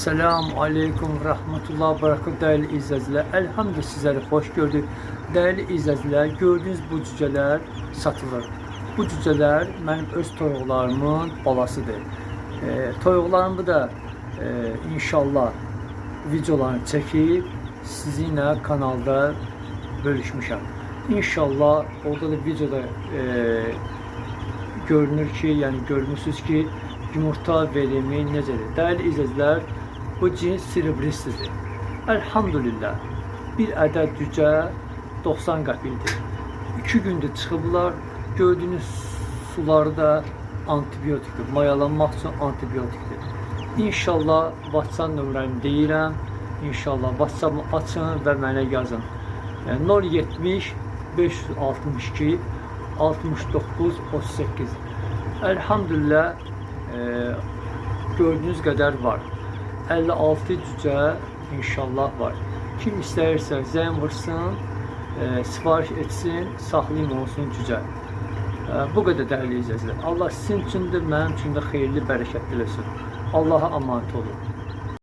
Esselamu Aleyküm Rahmetullah Bırakın değerli izleyiciler. Elhamdülillah sizleri hoş gördük. Değerli izleyiciler, gördüğünüz bu cüceler satılır. Bu cüceler benim öz toyuqlarımın balasıdır. Toyuqlarımı da inşallah videolarını çekip sizinle kanalda bölüşmüşəm. İnşallah orada da videoda görünür ki, yani görmüşsünüz ki yumurta verimi necədir? Değerli izleyiciler, bu cins sirbristidir. Elhamdülillah bir ədəd cücə 90 qəpikdir. 2 gündür çıxıblar. Gördüğünüz sularda antibiyotikdir. Mayalanmaq üçün antibiyotikdir. İnşallah WhatsApp nömrəmi deyirəm. İnşallah WhatsApp-ı açın və mənə yazın. 070 562 69 38. Elhamdülillah gördüğünüz kadar var. 56 cüce inşallah var. Kim istəyirsə zəng vursun, sipariş etsin, saxlayım olsun cüce. Bu kadar değerli izleyiciler. Allah sizin üçün də, mənim üçün də xeyirli, bərəkətli olsun. Allah'a emanet olun.